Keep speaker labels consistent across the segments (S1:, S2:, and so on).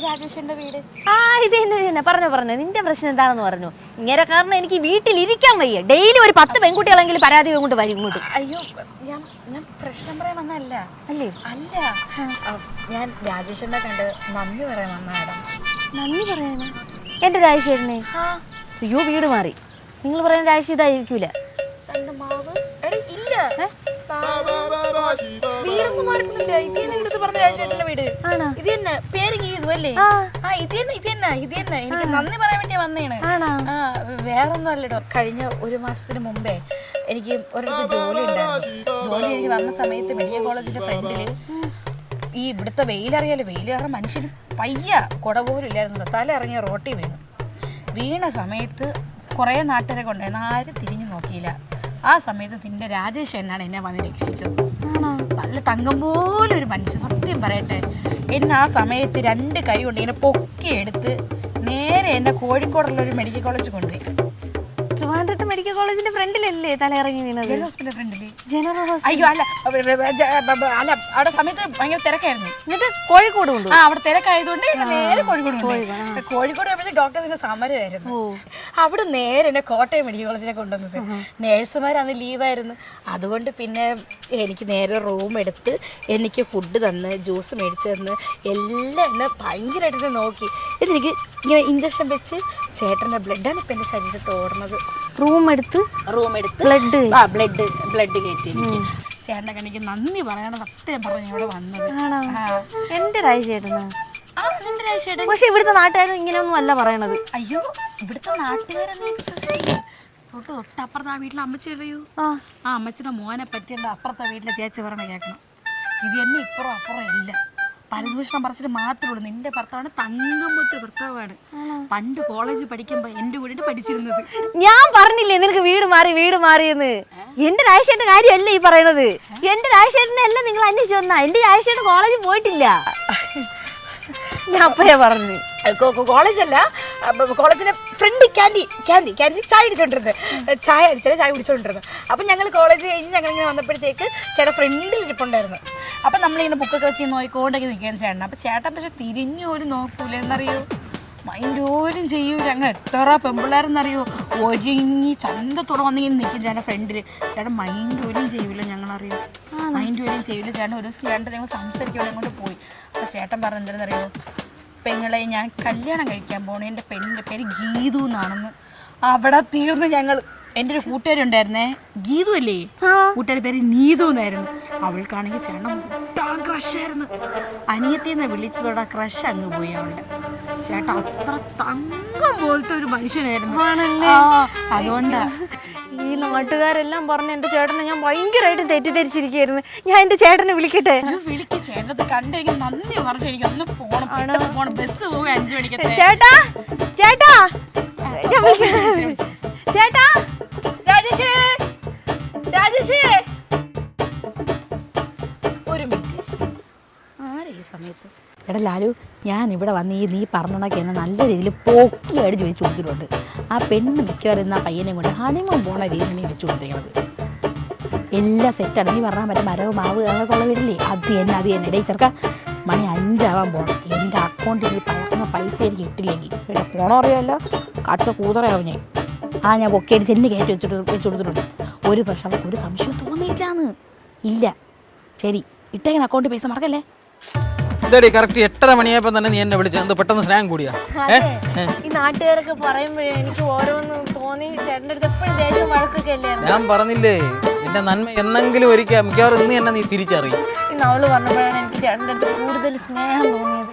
S1: രാജേഷിന്റെ വീട്.
S2: ആ ഇത് തന്നെ പറഞ്ഞു നിന്റെ പ്രശ്നം എന്താണെന്ന് പറഞ്ഞു. ഇങ്ങനെ കാരണം എനിക്ക് വീട്ടിൽ ഇരിക്കാൻ വയ്യ. ഡെയിലി ഒരു 10 പെൺകുട്ടികളെങ്കിലും പരാതി കൊണ്ട് വരും ഇങ്ങോട്ട്.
S1: അയ്യോ ഞാൻ പ്രശ്നം പറയാൻ വന്നല്ല.
S2: അല്ലേ?
S1: അല്ല, ഞാൻ രാജേഷിനെ കണ്ട് നന്ദി പറയാൻ വന്ന മാഡം.
S2: നന്ദി പറയാനാ? എന്റെ രാജേഷേട്ടനെ? അയ്യോ വീട് മാറി. നിങ്ങൾ പറയുന്ന രാജേഷ് ഇതായിരിക്കൂല.
S1: വീടൊന്നും മാറിയിട്ടില്ല. ഇത് തന്നെ എടുത്ത് പറഞ്ഞ രാജേഷിന്റെ വീട്. ഇത് തന്നെ പേര് ഗീതു അല്ലേ? ഇത് തന്നെ എനിക്ക് നന്ദി പറയാൻ വേണ്ടി വന്നേണ്. വേറൊന്നും അല്ലടോ. കഴിഞ്ഞ 1 മാസത്തിന് മുമ്പേ എനിക്ക് ഒരിടത്ത് ജോലി ഉണ്ടായിരുന്നു. ജോലി കഴിഞ്ഞ് വന്ന സമയത്ത് മെഡിക്കൽ കോളേജിന്റെ ഫ്രണ്ടില് ഈ ഇവിടുത്തെ വെയിലറിയാലോ, വെയിൽ കാരണം മനുഷ്യന് പയ്യ കുട പോലും ഇല്ലായിരുന്നു. തല ഇറങ്ങിയ റോട്ടി വീണ സമയത്ത് കുറേ നാട്ടുകാരെ കൊണ്ടായിരുന്നു. ആരും തിരിഞ്ഞു നോക്കിയില്ല. ആ സമയത്ത് നിന്റെ രാജേഷ് എന്നാണ് എന്നെ വന്ന് രക്ഷിച്ചത്. നല്ല തങ്കം പോലെ ഒരു മനുഷ്യൻ. സത്യം പറയട്ടെ, എന്നെ ആ സമയത്ത് 2 കൈ കൊണ്ട് ഇങ്ങനെ പൊക്കിയെടുത്ത് നേരെ എന്നെ കോഴിക്കോടുള്ള ഒരു മെഡിക്കൽ കോളേജ് കൊണ്ടുപോയി.
S2: ട്രിവാൻഡ്രത്ത് മെഡിക്കൽ കോളേജിന്റെ ഫ്രണ്ടിലല്ലേ തല ഇറങ്ങി വീണത്?
S1: ജനറൽ ഹോസ്പിറ്റലിന്റെ ഫ്രണ്ടില്. അയ്യോ അല്ല, അവിടെ സമയത്ത് ഭയങ്കര തിരക്കായിരുന്നു.
S2: എന്നിട്ട് കോഴിക്കോട് കൊണ്ടു.
S1: അവിടെ തിരക്കായതുകൊണ്ട് നേരെ കോഴിക്കോട് കൊണ്ടുപോയി. കോഴിക്കോട് പോയപ്പോഴേ ഡോക്ടേഴ്സിന്റെ സമരമായിരുന്നു. അവിടെ നേരെ എന്നെ കോട്ടയം മെഡിക്കൽ കോളേജിനെ കൊണ്ടുവന്നത്. നേഴ്സുമാർ അന്ന് ലീവായിരുന്നു. അതുകൊണ്ട് പിന്നെ എനിക്ക് നേരെ റൂം എടുത്ത് എനിക്ക് ഫുഡ് തന്ന് ജ്യൂസ് മേടിച്ച് തന്ന് എല്ലാം എന്നെ ഭയങ്കരമായിട്ട് നോക്കി. എനിക്ക് ഇങ്ങനെ ഇഞ്ചക്ഷൻ വെച്ച് ചേട്ടൻ്റെ ബ്ലഡാണ് ഇപ്പം എൻ്റെ ശരീരത്തിൽ ഓടുന്നത്.
S2: റൂം എടുത്ത്
S1: ബ്ലഡ് കയറ്റി എനിക്ക്. ചേട്ടൻ്റെ കണ്ണിക്ക് നന്ദി പറയണം. സത്യം പറഞ്ഞ് ഇവിടെ വന്നത്.
S2: എന്റെ രാജേട്ടനാ? പക്ഷെ ഇവിടുത്തെ നാട്ടുകാരും ഇങ്ങനെയൊന്നും അല്ല പറയണത്.
S1: അയ്യോ, ഇവിടുത്തെ നാട്ടുകാരെ നീ വിശ്വസിക്കില്ല. തൊട്ടപ്പുറത്ത് ആ വീട്ടിലെ അമ്മച്ചി അറിയൂ? ആ അമ്മച്ചിയുടെ മോനെ പറ്റിയുള്ള അപ്പുറത്തെ വീട്ടിലെ ചേച്ചി പറഞ്ഞ കേൾക്കണം. ഇത് തന്നെ ഇപ്പുറം അപ്പുറം ഇല്ല. പരിദൂഷണം പറിച്ചിട്ട് മാത്രമേ ഉള്ളൂ. നിന്റെ ഭർത്താവാണ് തങ്കം പോലത്തെ ഭർത്താവാണ്. പണ്ട് കോളേജിൽ പഠിക്കുമ്പോൾ എൻ്റെ വീട്ടിൽ പഠിച്ചിരുന്നത്.
S2: ഞാൻ പറഞ്ഞില്ലേ നിനക്ക് വീട് മാറിയെന്ന്? എന്റെ രാജേഷേട്ടന്റെ കാര്യമല്ല ഈ പറയണത്. എന്റെ രാജേഷേട്ടനെ അല്ല നിങ്ങൾ അന്വേഷിച്ചു വന്നാ. എന്റെ രാജേഷേട്ടൻ കോളേജിൽ പോയിട്ടില്ല. ഞാൻ അപ്പഴേ പറഞ്ഞു.
S1: കോളേജല്ല, കോളേജിന്റെ ഫ്രണ്ട് ക്യാൻറ്റീൻ ചായ കുടിച്ചോണ്ടിരുന്നത്. അപ്പം ഞങ്ങൾ കോളേജ് കഴിഞ്ഞ് ഞങ്ങളിങ്ങനെ വന്നപ്പോഴത്തേക്ക് ചേട്ടൻ ഫ്രണ്ടിൽ ഇരിപ്പുണ്ടായിരുന്നു. അപ്പം നമ്മളിങ്ങനെ ബുക്കൊക്കെ വെച്ച് നോക്കിക്കൊണ്ടൊക്കെ നിൽക്കുകയാണ് ചേട്ടൻ. അപ്പം ചേട്ടൻ പക്ഷെ തിരിഞ്ഞു പോലും നോക്കൂല. എന്നറിയോ, മൈൻഡ് പോലും ചെയ്യൂല. അങ്ങനെ എത്ര പെമ്പിള്ളേരെന്നറിയോ ഒരുങ്ങി ചന്തത്തോടെ വന്നിങ്ങനെ നിൽക്കും ചേട്ടൻ ഫ്രണ്ടിൽ. ചേട്ടൻ മൈൻഡ് പോലും ചെയ്യൂല. ഞങ്ങളറിയോ, മൈൻഡ് പോലും ചെയ്യൂല. ചേട്ടൻ ഒരു ദിവസം ചേട്ടൻ ഞങ്ങൾ സംസാരിക്കാൻ അങ്ങോട്ട് പോയി. അപ്പോൾ ചേട്ടൻ പറഞ്ഞെന്താണെന്നറിയോ, പെങ്ങളെ ഞാൻ കല്യാണം കഴിക്കാൻ പോണു, എൻ്റെ പെണ്ണിൻ്റെ പേര് ഗീതു എന്നാണെന്ന്. അവിടെ തീർന്നു ഞങ്ങൾ. എൻ്റെ ഒരു കൂട്ടുകാരുണ്ടായിരുന്നേ, ഗീതു അല്ലേ, കൂട്ടുകാരുടെ പേര് നീതു എന്നായിരുന്നു. അവൾക്കാണെങ്കിൽ ചേട്ടൻ മുട്ടാൻ ക്രഷായിരുന്നു. അനിയത്തിന്ന് വിളിച്ചതോടെ ക്രഷ് അങ്ങ് പോയി അവളുടെ. ചേട്ടൻ അത്ര തങ്കം പോലത്തെ ഒരു മനുഷ്യനായിരുന്നു. അതുകൊണ്ടാ
S2: ഈ നാട്ടുകാരെല്ലാം പറഞ്ഞ എന്റെ ചേട്ടനെ ഞാൻ ഭയങ്കരമായിട്ട് തെറ്റിദ്ധരിച്ചിരിക്കുകയായിരുന്നു. ഞാൻ എന്റെ ചേട്ടനെ വിളിക്കട്ടെ?
S1: ചേട്ടത്തെ കണ്ടെനിക്ക് നന്ദി പറഞ്ഞു. എനിക്ക് ഒന്ന് പോണം. ബസ് പോകും 5 മണിക്ക്.
S2: ചേട്ടാ ചേട്ടാ ചേട്ടാ
S1: രാജേഷ് ഒരു മിനിറ്റ്. ആരെ ഈ സമയത്ത്? എടാ ലാലു, ഞാൻ ഇവിടെ വന്ന് നീ പറഞ്ഞണൊക്കെ എന്നെ നല്ല രീതിയിൽ പൊക്കിയായിട്ട് ചോദിച്ചു കൊടുത്തിട്ടുണ്ട്. ആ പെണ്ണ് മിക്കവാറും ആ പയ്യനെയും കൊണ്ട് ഹണിമൂൺ പോണ രീതിയിൽ വെച്ച് കൊടുത്തേക്കുന്നത് എല്ലാം സെറ്റാണ്. നീ പറഞ്ഞാൽ മറ്റേ മരവ് മാവ് അതൊക്കെ ഉള്ള വീടില്ലേ, അത് തന്നെ ഇടയിൽ ചെറുക്ക മണി 5 ആവാൻ പോകണം. എൻ്റെ അക്കൗണ്ടിൽ ഈ പറയുന്ന പൈസ എനിക്ക് ഇട്ടില്ലെങ്കിൽ പിന്നെ പോണോ അറിയാമല്ലോ, കച്ച കൂതറയാവും ഞാൻ. ഞാൻ പൊക്കിയടിച്ച് എന്നെ കയറ്റി വെച്ച് കൊടുത്തിട്ടുണ്ട്. ഒരു പക്ഷെ അവർക്ക് ഒരു സംശയം തോന്നിയില്ലാന്ന്. ഇല്ല, ശരി, ഇട്ടേക്കുന്ന അക്കൗണ്ടിൽ പൈസ മറക്കല്ലേ.
S3: കറക്റ്റ് 8:30 മണിയായപ്പോ തന്നെ നീ എന്നെ വിളിച്ചു. പെട്ടെന്ന് സ്നേഹം കൂടിയാ?
S2: ഈ നാട്ടുകാരൊക്കെ പറയുമ്പോഴേ എനിക്ക് ഓരോന്ന് തോന്നി. ചേട്ടൻ്റെ അടുത്ത് എപ്പോഴും ദേഷ്യം വഴക്കൊക്കെ അല്ലേ?
S3: ഞാൻ പറഞ്ഞില്ലേ, നിന്റെ നന്മ എന്നെങ്കിലും ഒരിക്കൽ മിക്കവാറും ഇന്ന് തന്നെ നീ തിരിച്ചറിയും.
S2: ഇന്ന് അവള് പറഞ്ഞപ്പോഴാണ് എനിക്ക് ചേട്ടൻ്റെ അടുത്ത് കൂടുതൽ സ്നേഹം തോന്നിയത്.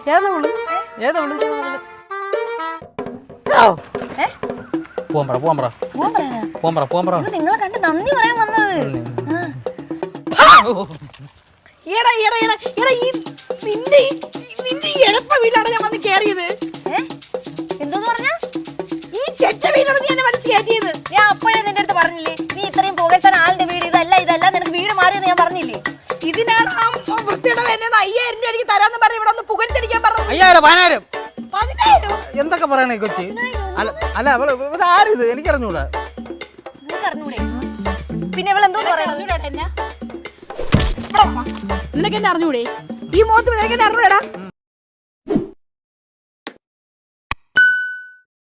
S2: നിങ്ങളെ കണ്ട് നന്ദി പറയാൻ വന്നത്.
S1: വീട്ടിലാണ് ഞാൻ വന്ന് കേറിയത്.
S2: എന്തോന്ന് പറഞ്ഞ?
S1: ഈ ചെറ്റ വീടാണ് നീ എന്നെ വലിച്ചു കയറ്റിയത്.
S2: ഞാൻ അപ്പോഴേ നിന്റെ അടുത്ത് പറഞ്ഞില്ലേ, നീ ഇത്രയും പുകഴ്ത്താൻ ആളിന്റെ വീട് ഇതല്ല നിനക്ക് വീട് മാറിയെന്ന് ഞാൻ പറഞ്ഞില്ലേ?
S1: ഇതിനാണ് ആ വൃത്തിയുടെ 5000 രൂപ എനിക്ക് തരാന്ന് പറഞ്ഞ് ഇവിടെ ഒന്ന് പുകഴ്ത്തിരിക്കാൻ പറഞ്ഞു.
S3: 5000
S1: 10,000
S3: എന്തൊക്കെ പറയണേ കൊച്ചി? അല്ല ആരിത് എനിക്കറിഞ്ഞൂടാ.
S2: പിന്നെ ഇവളെന്തോന്ന്
S1: നിനക്ക് എന്നെ അറിഞ്ഞൂടെ? ഈ മുഖത്ത് നിനക്ക് എന്നെ അറിഞ്ഞൂടാ?